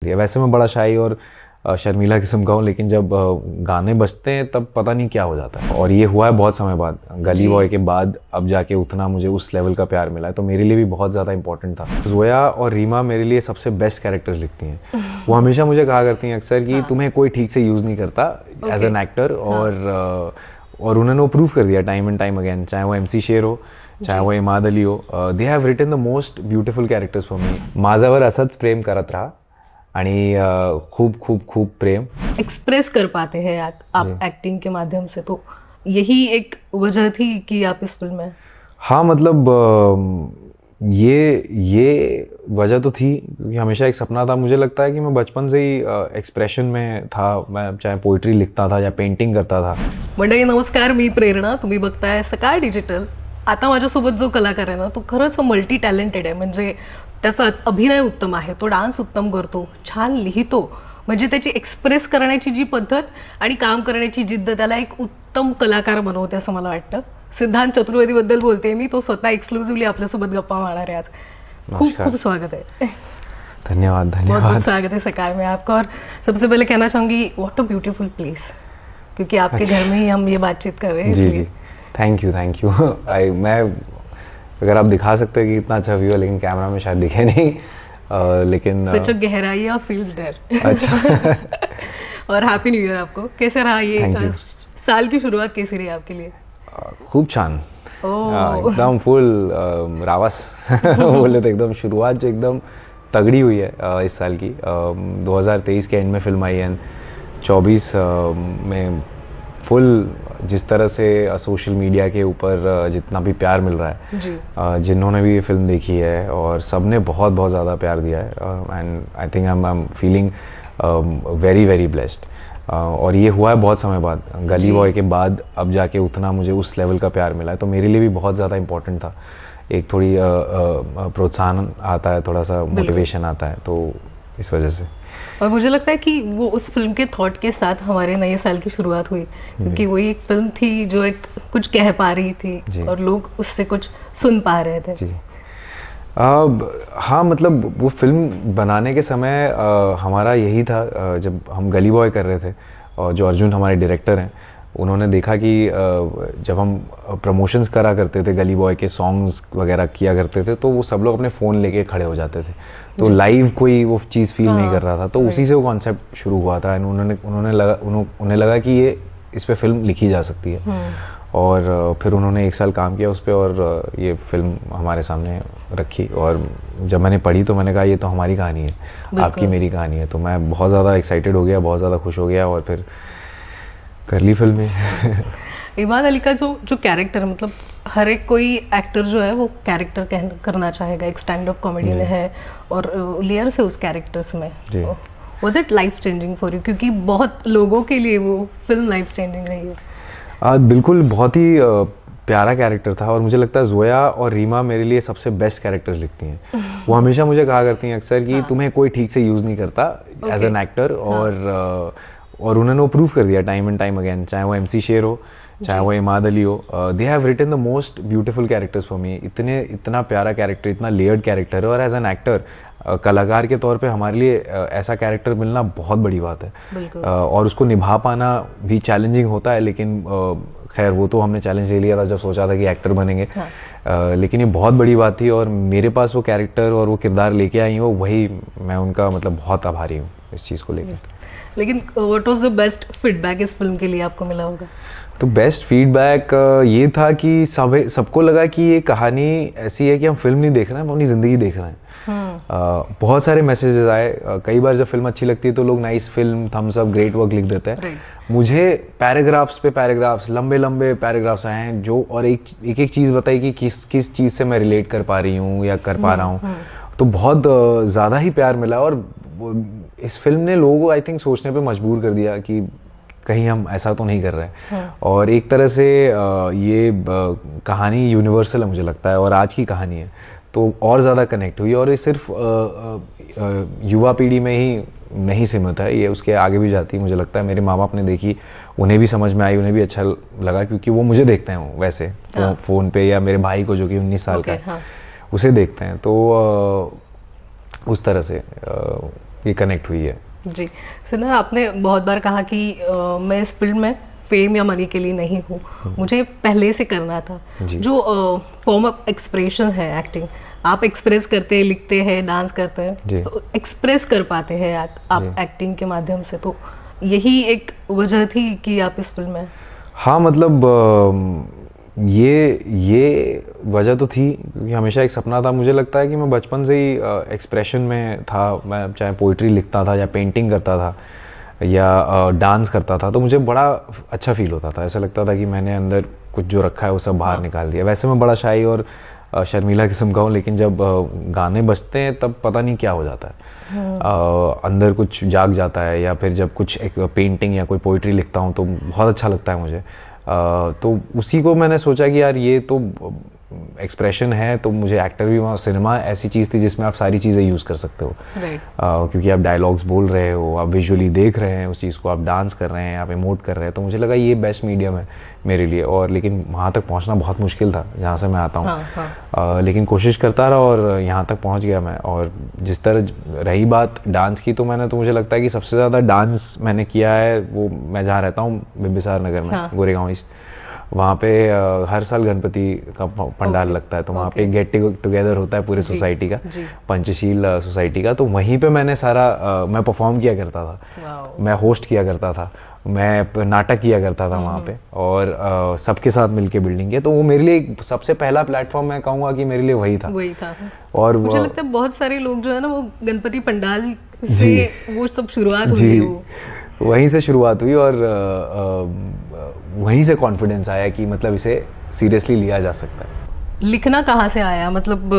वैसे मैं बड़ा शाई और शर्मीला किस्म का हूँ, लेकिन जब गाने बजते हैं तब पता नहीं क्या हो जाता है। और ये हुआ है बहुत समय बाद, गली बॉय के बाद अब जाके उतना मुझे उस लेवल का प्यार मिला है, तो मेरे लिए भी बहुत ज़्यादा इंपॉर्टेंट था। जोया और रीमा मेरे लिए सबसे बेस्ट कैरेक्टर्स लिखती हैं। वो हमेशा मुझे कहा करती हैं अक्सर कि तुम्हें कोई ठीक से यूज़ नहीं करता एज एन एक्टर, और उन्होंने वो प्रूव कर दिया टाइम एंड टाइम अगेन, चाहे वो MC शेर हो, चाहे वो इमाद अली हो। They have written the most beautiful characters for me. माझ्यावर असंच प्रेम करत राहा आणि खूप खूप खूप प्रेम एक्सप्रेस कर पाते हैं आप एक्टिंग के माध्यम से, तो यही एक वजह थी कि आप इस फिल्म में। हाँ मतलब ये वजह तो थी क्योंकि हमेशा एक सपना था। मुझे लगता है कि मैं बचपन से ही एक्सप्रेशन में था, मैं चाहे पोइट्री लिखता था या पेंटिंग करता था। मंडळी नमस्कार, मी प्रेरणा, तुम्ही बघताय सकाळ डिजिटल। आता माझ्यासोबत जो कलाकार आहे ना, तो खरंच मल्टी टॅलेंटेड आहे। म्हणजे त्याचा अभिनय उत्तम आहे, तो डान्स उत्तम करतो, छान लिहितो, म्हणजे त्याची एक्सप्रेस करण्याची जी पद्धत आणि काम करण्याची जिद्द त्याला एक उत्तम कलाकार बनवते असं मला वाटतं। सिद्धांत चतुर्वेदी बद्दल बोलते मी, तो स्वतः एक्सक्लुसिवली आपल्यासोबत गप्पा मारणार आहे आज। खूप खूप स्वागत है। धन्यवाद बहुत बहुत स्वागत है सकाळ में आपका। और सबसे पहले कहना चाहूंगी व्हाट अ ब्यूटीफुल प्लेस, क्योंकि आपके घर में ही हम ये बातचीत कर रहे हैं। जी जी, थैंक यू थैंक यू। मैं अगर आप दिखा सकते हैं कि इतना अच्छा व्यू है, लेकिन कैमरा में शायद दिखे नहीं, लेकिन सच अ गहराई ऑफ फील्स देयर। अच्छा। और हैप्पी न्यू ईयर आपको। कैसे रहा ये साल की शुरुआत, कैसी रही आपके लिए? खूप छान, एकदम फुल रावस बोले तो एकदम शुरुआत जो एकदम तगड़ी हुई है इस साल की। 2023 के एंड में फिल्म आई है, 24 में फुल जिस तरह से सोशल मीडिया के ऊपर जितना भी प्यार मिल रहा है, जिन्होंने भी ये फिल्म देखी है और सब ने बहुत बहुत ज़्यादा प्यार दिया है, and I think I am feeling very very blessed. और ये हुआ है बहुत समय बाद, गली बॉय के बाद अब जाके उतना मुझे उस लेवल का प्यार मिला है, तो मेरे लिए भी बहुत ज़्यादा इंपॉर्टेंट था। एक थोड़ी प्रोत्साहन आता है, थोड़ा सा मोटिवेशन आता है, तो इस वजह से। और मुझे लगता है कि वो उस फिल्म के थॉट के साथ हमारे नए साल की शुरुआत हुई, क्योंकि वही एक फिल्म थी जो एक कुछ कह पा रही थी और लोग उससे कुछ सुन पा रहे थे। जी हाँ, मतलब वो फिल्म बनाने के समय हमारा यही था, जब हम गली बॉय कर रहे थे और जो अर्जुन हमारे डायरेक्टर हैं, उन्होंने देखा कि जब हम प्रमोशंस करा करते थे, गली बॉय के सॉन्ग्स वगैरह किया करते थे, तो वो सब लोग अपने फ़ोन लेके खड़े हो जाते थे, तो लाइव कोई वो चीज़ फील नहीं कर रहा था। तो उसी से वो कॉन्सेप्ट शुरू हुआ था, उन्हें लगा कि ये इस पे फिल्म लिखी जा सकती है। और फिर उन्होंने 1 साल काम किया उस पर, और ये फिल्म हमारे सामने रखी। और जब मैंने पढ़ी तो मैंने कहा ये तो हमारी कहानी है, आपकी मेरी कहानी है। तो मैं बहुत ज़्यादा एक्साइटेड हो गया, बहुत ज़्यादा खुश हो गया, और फिर कर ली फिल्म। इमाद अली का जो कैरेक्टर, मतलब हर एक कोई एक्टर जो है वो कैरेक्टर करना चाहेगा। एक स्टैंड अप कॉमेडी में है और लेयर्स है उस कैरेक्टर्स में। Was it life changing for you? क्योंकि बहुत लोगों के लिए वो फिल्म लाइफ चेंजिंग रही है। बिल्कुल, बहुत ही प्यारा कैरेक्टर था, और मुझे लगता है जोया और रीमा मेरे लिए सबसे बेस्ट कैरेक्टर्स लिखती हैं। वो हमेशा मुझे कहा करती हैं अक्सर कि तुम्हें कोई ठीक से यूज़ नहीं करता एज एन एक्टर, और उन्होंने वो प्रूव कर दिया टाइम एंड टाइम अगेन, चाहे वो MC शेर हो, चाहे वो इमाद अली हो। They have written the most beautiful characters for me. इतना प्यारा कैरेक्टर, इतना लेयर्ड कैरेक्टर है, और एज एन एक्टर, कलाकार के तौर पे हमारे लिए ऐसा कैरेक्टर मिलना बहुत बड़ी बात है। और उसको निभा पाना भी चैलेंजिंग होता है, लेकिन खैर वो तो हमने चैलेंज ले लिया था जब सोचा था कि एक्टर बनेंगे। लेकिन ये बहुत बड़ी बात थी, और मेरे पास वो कैरेक्टर और वो किरदार लेके आई हो, वही मैं उनका मतलब बहुत आभारी हूँ इस चीज़ को लेकर। लेकिन what was the best feedback इस फिल्म के लिए आपको मिला होगा? तो बेस्ट फीडबैक ये था कि सबको लगा कि ये कहानी ऐसी है कि हम फिल्म नहीं देख रहे हैं, हम अपनी ज़िंदगी देख रहे हैं। बहुत सारे मैसेजेस आए। कई बार जब फिल्म अच्छी लगती है तो लोग nice film, thumbs up, great work लिख देते हैं। मुझे पैराग्राफ्स पे पैराग्राफ्स, लंबे लंबे पैराग्राफ्स आए हैं जो, और एक चीज़ बताई कि किस चीज़ से मैं रिलेट कर पा रही हूँ या कर पा रहा हूँ। तो बहुत ज़्यादा ही प्यार मिला, और इस फिल्म ने लोगों को आई थिंक सोचने पे मजबूर कर दिया कि कहीं हम ऐसा तो नहीं कर रहे हैं। और एक तरह से ये कहानी यूनिवर्सल है मुझे लगता है, और आज की कहानी है, तो और ज़्यादा कनेक्ट हुई। और ये सिर्फ युवा पीढ़ी में ही नहीं सीमित है, ये उसके आगे भी जाती है। मुझे लगता है मेरे माँ बाप ने देखी, उन्हें भी समझ में आई, उन्हें भी अच्छा लगा, क्योंकि वो मुझे देखते हैं वैसे फ़ोन पे, या मेरे भाई को जो कि 19 साल का है, उसे देखते हैं। तो उस तरह से ये कनेक्ट हुई है। जी सिन्हा, आपने बहुत बार कहा कि मैं इस फील्ड में फेम या मनी के लिए नहीं हूँ, मुझे पहले से करना था। जो फॉर्म ऑफ एक्सप्रेशन है एक्टिंग, आप एक्सप्रेस करते हैं, लिखते हैं, डांस करते हैं, तो एक्सप्रेस कर पाते हैं आप एक्टिंग के माध्यम से, तो यही एक वजह थी कि आप इस फिल्म में। हाँ मतलब ये वजह तो थी क्योंकि हमेशा एक सपना था। मुझे लगता है कि मैं बचपन से ही एक्सप्रेशन में था। मैं चाहे पोइट्री लिखता था या पेंटिंग करता था या डांस करता था, तो मुझे बड़ा अच्छा फील होता था। ऐसा लगता था कि मैंने अंदर कुछ जो रखा है वो सब बाहर निकाल दिया। वैसे मैं बड़ा शाई और शर्मीला किस्म का हूँ, लेकिन जब गाने बजते हैं तब पता नहीं क्या हो जाता है, अंदर कुछ जाग जाता है। या फिर जब कुछ एक पेंटिंग या कोई पोइट्री लिखता हूँ तो बहुत अच्छा लगता है मुझे। तो उसी को मैंने सोचा कि यार ये तो एक्सप्रेशन है, तो मुझे एक्टर भी, वहाँ सिनेमा ऐसी चीज़ थी जिसमें आप सारी चीज़ें यूज़ कर सकते हो। क्योंकि आप डायलॉग्स बोल रहे हो, आप विजुअली देख रहे हैं उस चीज़ को, आप डांस कर रहे हैं, आप इमोट कर रहे हैं, तो मुझे लगा ये बेस्ट मीडियम है मेरे लिए। और लेकिन वहाँ तक पहुँचना बहुत मुश्किल था जहाँ से मैं आता हूँ। लेकिन कोशिश करता रहा और यहाँ तक पहुँच गया मैं। और जिस तरह रही बात डांस की, तो मुझे लगता है कि सबसे ज़्यादा डांस मैंने किया है वो मैं जहाँ रहता हूँ, बिम्बिसार नगर में, गोरेगांव ईस्ट। वहाँ पे हर साल गणपति का पंडाल लगता है, तो वहाँ पे गेट टुगेदर होता है पूरे सोसाइटी का, पंचशील सोसाइटी का। तो वहीं पे मैंने सारा मैं परफॉर्म किया करता था, मैं होस्ट किया करता था, मैं नाटक किया करता था वहाँ पे, और सबके साथ मिलके बिल्डिंग किया। तो वो मेरे लिए सबसे पहला प्लेटफॉर्म मैं कहूँगा कि मेरे लिए वही था। और मुझे लगता है बहुत सारे लोग जो है ना, वो गणपति पंडाल से वो सब शुरुआत हुई, वहीं से शुरुआत हुई। और वहीं से कॉन्फिडेंस आया कि मतलब इसे सीरियसली लिया जा सकता है। लिखना कहाँ से आया? मतलब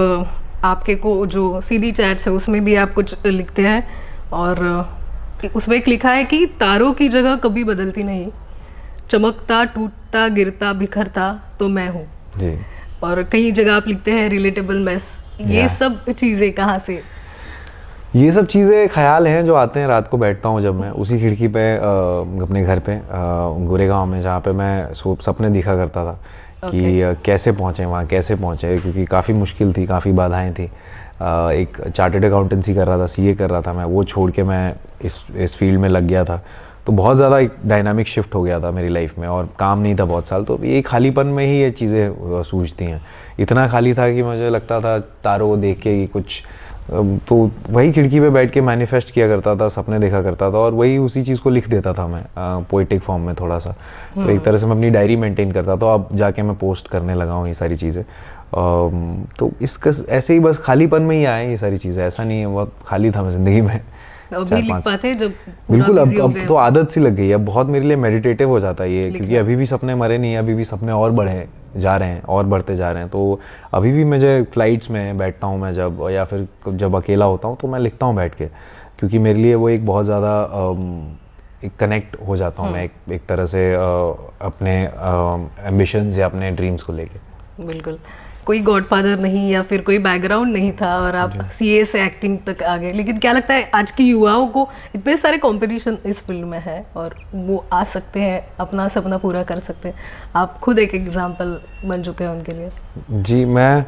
आपके को जो सीधी चैट्स है उसमें भी आप कुछ लिखते हैं, और उसमें एक लिखा है कि तारों की जगह कभी बदलती नहीं, चमकता टूटता गिरता बिखरता तो मैं हूँ। और कई जगह आप लिखते हैं रिलेटेबल मेस। ये सब चीजें कहाँ से? ये सब चीज़ें ख्याल हैं जो आते हैं रात को बैठता हूँ जब मैं उसी खिड़की पे अपने घर पे गोरेगांव में, जहाँ पे मैं सपने देखा करता था कि कैसे पहुँचे वहाँ, कैसे पहुँचे, क्योंकि काफ़ी मुश्किल थी, काफ़ी बाधाएं थी। एक चार्टर्ड अकाउंटेंसी कर रहा था, सीए कर रहा था मैं, वो छोड़ के मैं इस फील्ड में लग गया था। तो बहुत ज़्यादा एक डायनामिक शिफ्ट हो गया था मेरी लाइफ में, और काम नहीं था बहुत साल। तो ये खालीपन में ही ये चीज़ें सूझती हैं। इतना खाली था कि मुझे लगता था तारों को देख के कि कुछ, तो वही खिड़की पे बैठ के मैनिफेस्ट किया करता था, सपने देखा करता था, और वही उसी चीज़ को लिख देता था मैं पोइटिक फॉर्म में थोड़ा सा। तो एक तरह से मैं अपनी डायरी मेंटेन करता था। अब जाके मैं पोस्ट करने लगा हूँ ये सारी चीज़ें। तो ऐसे ही बस खालीपन में ही आए ये सारी चीज़ें। ऐसा नहीं है बहुत खाली था मैं ज़िंदगी में। अभी लिख पाते जब बिल्कुल, अब तो आदत सी लग गई है। अब बहुत मेरे लिए मेडिटेटिव हो जाता है ये, क्योंकि अभी भी सपने मरे नहीं, अभी भी सपने और बढ़े जा रहे हैं और बढ़ते जा रहे हैं। तो अभी भी मुझे फ्लाइट्स में बैठता हूँ मैं जब, या फिर जब अकेला होता हूँ तो मैं लिखता हूँ बैठ के, क्योंकि मेरे लिए वो एक बहुत ज़्यादा एक कनेक्ट हो जाता हूँ मैं एक तरह से अपने एम्बिशंस या अपने ड्रीम्स को लेके। बिल्कुल। कोई गॉडफादर नहीं या फिर कोई बैकग्राउंड नहीं था और आप सीए से एक्टिंग तक आ गए, लेकिन क्या लगता है आज की युवाओं को इतने सारे कंपटीशन इस फील्ड में है और वो आ सकते हैं, अपना सपना पूरा कर सकते हैं? आप खुद एक एग्जाम्पल बन चुके हैं उनके लिए। जी, मैं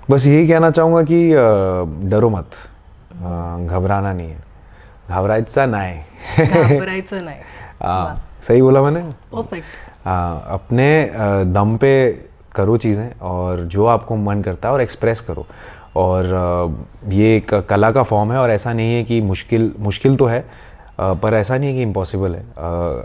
बस यही कहना चाहूँगा कि डरो मत, घबराना नहीं है, घबरायचं नाही। सही बोला मैंने? परफेक्ट। अपने दम पे करो चीज़ें, और जो आपको मन करता है और एक्सप्रेस करो। और ये एक कला का फॉर्म है, और ऐसा नहीं है कि मुश्किल तो है, पर ऐसा नहीं है कि इम्पॉसिबल है।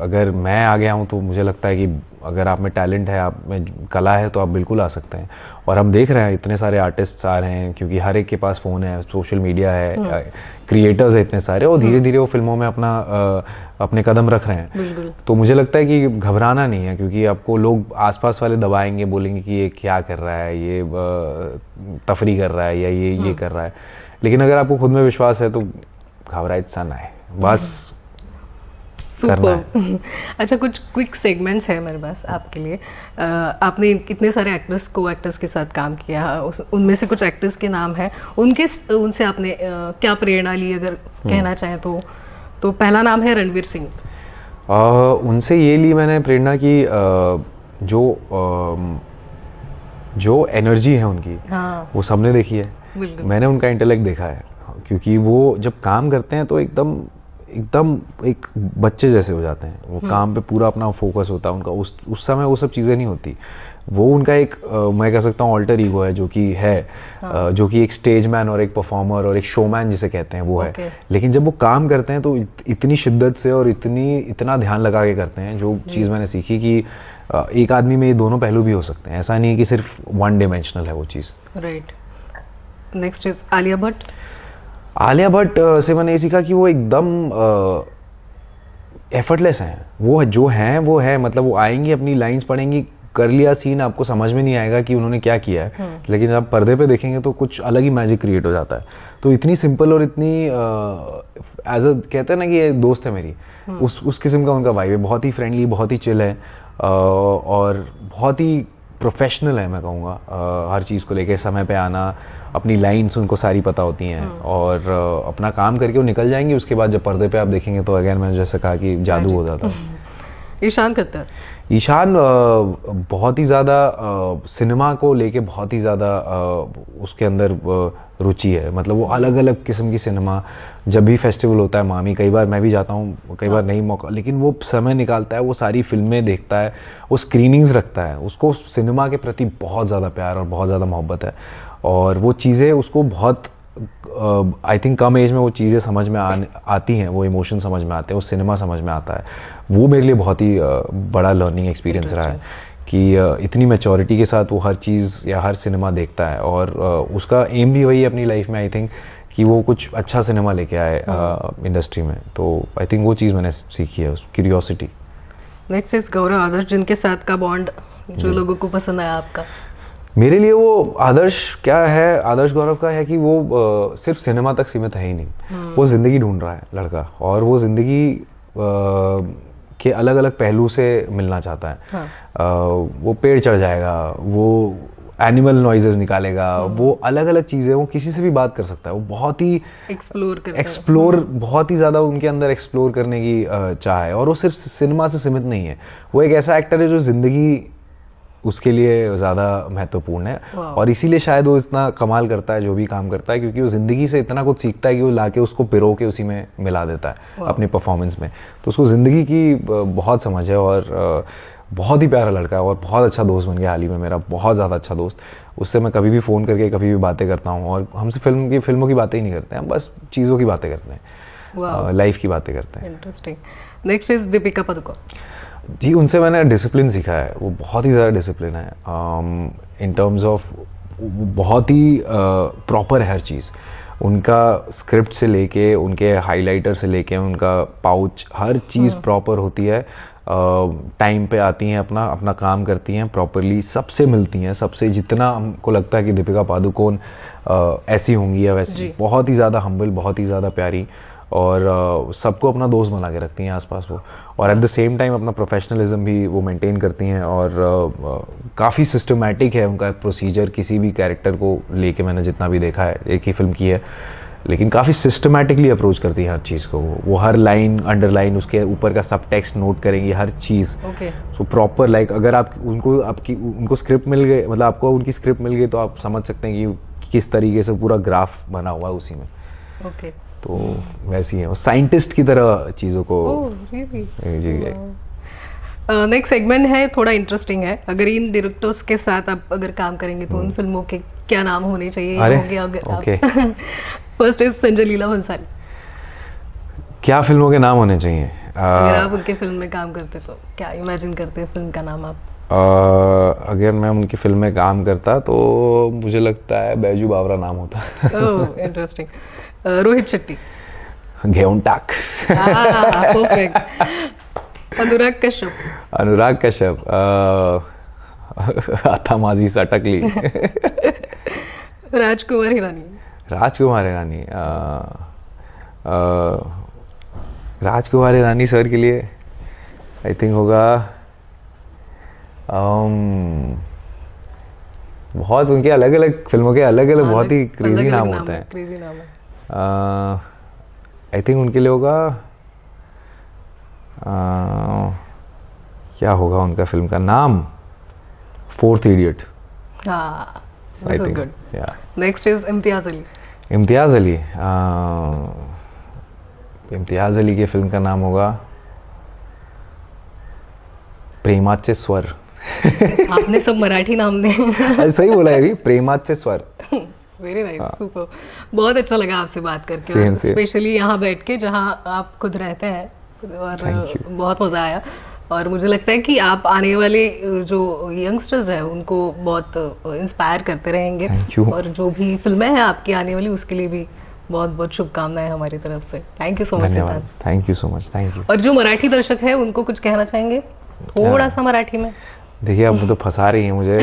अगर मैं आ गया हूँ तो मुझे लगता है कि अगर आप में टैलेंट है, आप में कला है, तो आप बिल्कुल आ सकते हैं। और हम देख रहे हैं इतने सारे आर्टिस्ट्स आ रहे हैं, क्योंकि हर एक के पास फ़ोन है, सोशल मीडिया है, क्रिएटर्स है इतने सारे, और धीरे धीरे वो फिल्मों में अपने कदम रख रहे हैं। तो मुझे लगता है कि घबराना नहीं है, क्योंकि आपको लोग आसपास वाले दबाएंगे, बोलेंगे कि ये क्या कर रहा है, ये तफरी कर रहा है, या ये कर रहा है। लेकिन अगर आपको खुद में विश्वास है तो घबरायचं नाही, बस सुपर। अच्छा, कुछ क्विक सेगमेंट्स है मेरे पास आपके लिए। आपने इतने सारे एक्टर्स के साथ काम किया, उनमें से कुछ एक्टर्स के नाम हैं, उनसे आपने क्या प्रेरणा ली, अगर कहना चाहें तो पहला नाम है रणवीर सिंह। उनसे ये ली मैंने प्रेरणा की, जो एनर्जी है उनकी, वो सबने देखी है। मैंने उनका इंटेलेक्ट देखा है, क्योंकि वो जब काम करते हैं तो एकदम एकदम एक बच्चे जैसे हो जाते हैं। वो काम पे पूरा अपना फोकस होता है उनका। उस समय वो सब चीज़ें नहीं होती। वो उनका एक मैं कह सकता हूँ ऑल्टर ईगो है, जो कि है जो कि एक स्टेज मैन और एक परफॉर्मर और एक शोमैन जिसे कहते हैं वो है। लेकिन जब वो काम करते हैं तो इतनी शिद्दत से और इतना ध्यान लगा के करते हैं। जो चीज़ मैंने सीखी कि एक आदमी में ये दोनों पहलू भी हो सकते हैं, ऐसा नहीं है कि सिर्फ वन डिमेंशनल है वो चीज़। Right. Next is Alia Bhatt. Alia Bhatt से मैंने ये सीखा कि वो एकदम एफर्टलेस हैं। वो जो हैं वो है, मतलब वो आएंगी, अपनी लाइंस पढ़ेंगी, कर लिया सीन, आपको समझ में नहीं आएगा कि उन्होंने क्या किया है, लेकिन आप पर्दे पे देखेंगे तो कुछ अलग ही मैजिक क्रिएट हो जाता है। तो इतनी सिंपल और इतनी एज अ कहते हैं ना कि ये दोस्त है मेरी, उस किस्म का उनका वाइब है। बहुत ही फ्रेंडली, बहुत ही चिल है और बहुत ही प्रोफेशनल है मैं कहूँगा। हर चीज़ को लेके समय पे आना, अपनी लाइन्स उनको सारी पता होती हैं और अपना काम करके वो निकल जाएंगी। उसके बाद जब पर्दे पे आप देखेंगे तो अगेन मैंने जैसे कहा कि जादू हो जाता है। ईशान खट्टर। ईशान बहुत ही ज़्यादा सिनेमा को लेके बहुत ही ज़्यादा उसके अंदर रुचि है। मतलब वो अलग अलग किस्म की सिनेमा, जब भी फेस्टिवल होता है मामी, कई बार मैं भी जाता हूँ, कई बार नहीं मौका, लेकिन वो समय निकालता है, वो सारी फिल्में देखता है, वो स्क्रीनिंग्स रखता है। उसको सिनेमा के प्रति बहुत ज़्यादा प्यार और बहुत ज़्यादा मोहब्बत है और वो चीज़ें उसको बहुत आई थिंक कम एज में वो चीज़ें समझ में आती हैं, वो इमोशन समझ में आते हैं, वो सिनेमा समझ में आता है। वो मेरे लिए बहुत ही बड़ा लर्निंग एक्सपीरियंस रहा है कि इतनी मैच्योरिटी के साथ वो हर चीज़ या हर सिनेमा देखता है और उसका एम भी वही है अपनी लाइफ में, आई थिंक, कि वो कुछ अच्छा सिनेमा लेके आए इंडस्ट्री में। तो आई थिंक वो चीज़ मैंने सीखी है, क्यूरियोसिटी। नेक्स्ट इज गौरव आदर्श, जिनके साथ का बॉन्ड जो लोगों को पसंद आया आपका। मेरे लिए वो आदर्श क्या है, आदर्श गौरव का है कि वो सिर्फ सिनेमा तक सीमित है ही नहीं। वो जिंदगी ढूंढ रहा है लड़का और वो जिंदगी के अलग अलग पहलू से मिलना चाहता है। वो पेड़ चढ़ जाएगा, वो एनिमल नॉइजेस निकालेगा, वो अलग अलग चीज़ें, वो किसी से भी बात कर सकता है। वो बहुत ही एक्सप्लोर बहुत ही ज़्यादा उनके अंदर एक्सप्लोर करने की चाह है और वो सिर्फ सिनेमा से सीमित नहीं है। वो एक ऐसा एक्टर है जो जिंदगी उसके लिए ज़्यादा महत्वपूर्ण है और इसीलिए शायद वो इतना कमाल करता है जो भी काम करता है, क्योंकि वो ज़िंदगी से इतना कुछ सीखता है कि वो लाके उसको पिरो के उसी में मिला देता है अपनी परफॉर्मेंस में। तो उसको ज़िंदगी की बहुत समझ है और बहुत ही प्यारा लड़का है और बहुत अच्छा दोस्त बन गया हाल ही में, मेरा बहुत ज़्यादा अच्छा दोस्त। उससे मैं कभी भी फ़ोन करके कभी भी बातें करता हूँ और हमसे फिल्मों की बातें ही नहीं करते हैं, हम बस चीज़ों की बातें करते हैं, लाइफ की बातें करते हैं। Interesting. Next is Deepika Padukone. जी, उनसे मैंने डिसिप्लिन सीखा है। वो बहुत ही ज़्यादा डिसिप्लिन है इन टर्म्स ऑफ, बहुत ही प्रॉपर है हर चीज़। उनका स्क्रिप्ट से लेके, उनके हाइलाइटर से लेके, उनका पाउच, हर चीज़ प्रॉपर होती है। टाइम पे आती हैं, अपना काम करती हैं प्रॉपरली, सबसे मिलती हैं, सबसे जितना हमको लगता है कि दीपिका पादुकोण ऐसी होंगी या वैसी, बहुत ही ज़्यादा हम्बल, बहुत ही ज़्यादा प्यारी और सबको अपना दोस्त बना के रखती हैं आसपास वो। और एट द सेम टाइम अपना प्रोफेशनलिज्म भी वो मेंटेन करती हैं और काफ़ी सिस्टमैटिक है उनका प्रोसीजर। किसी भी कैरेक्टर को लेके मैंने जितना भी देखा है, एक ही फिल्म की है, लेकिन काफ़ी सिस्टमैटिकली अप्रोच करती है हर चीज़ को। वो हर लाइन, अंडरलाइन, उसके ऊपर का सब टेक्स्ट नोट करेंगी, हर चीज़। सो प्रॉपर, लाइक अगर आप उनको स्क्रिप्ट मिल गए, मतलब आपको उनकी स्क्रिप्ट मिल गई तो आप समझ सकते हैं कि किस तरीके से पूरा ग्राफ बना हुआ है उसी में। तो वैसी है, साइंटिस्ट की तरह चीज़ों को। नेक्स्ट सेगमेंट है, थोड़ा इंटरेस्टिंग है। अगर इन डायरेक्टर्स के साथ आप अगर काम करेंगे तो उन फिल्मों के क्या नाम होने चाहिए? First is Sanjay Leela Bhansali. क्या फिल्मों के नाम होने चाहिए? अगर आप उनके फिल्म में काम करते तो क्या इमेजिन करते हैं फिल्म का नाम आप? अगर मैं उनकी फिल्म में काम करता तो मुझे लगता है बैजू बावरा नाम होता। Interesting. Rohit Shetty. घेउंटाक। Perfect. Anurag Kashyap. आथामाजी सटकली। Rajkumar Hirani. Rajkumar Hirani sir के लिए आई थिंक होगा बहुत, उनके अलग अलग फिल्मों के अलग अलग बहुत ही क्रेजी नाम होते हैं। आई थिंक उनके लिए होगा क्या होगा उनका फिल्म का नाम? Fourth idiot. Next is Imtiaz Ali. Imtiaz Ali, Imtiaz Ali की फिल्म का नाम होगा प्रेमाचे स्वर। आपने सब मराठी नाम दे। सही बोला है, प्रेमाचे स्वर। Very nice, super. बहुत अच्छा लगा आपसे बात करके, स्पेशली यहाँ बैठ के जहाँ आप खुद रहते हैं, और बहुत मजा आया। और मुझे लगता है कि आप आने वाले जो यंगस्टर्स हैं उनको बहुत इंस्पायर करते रहेंगे, और जो भी फिल्में हैं आपकी आने वाली उसके लिए भी बहुत बहुत शुभकामनाएं हमारी तरफ से। थैंक यू सो मच सिद्धांत। Thank you so much, thank you. और जो मराठी दर्शक है उनको कुछ कहना चाहेंगे थोड़ा सा मराठी में? देखिए आप तो फंसा रही हैं मुझे।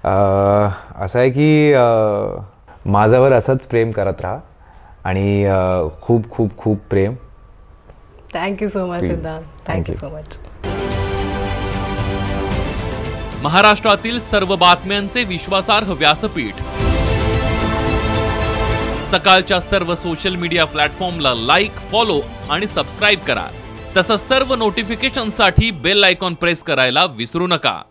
असं आहे की माझ्यावर असंच प्रेम करत राहा, आणि खूप खूप खूप प्रेम। थँक्यू सो मच सिद्धांत, थँक्यू सो मच। महाराष्ट्रातील सर्व बातम्यांचे विश्वासार्ह व्यासपीठ, सकाळच्या सर्व सोशल मीडिया प्लॅटफॉर्मला लाईक, फॉलो आणि सबस्क्राईब करा। तसंच सर्व नोटिफिकेशनसाठी बेल आयकॉन प्रेस करायला विसरू नका।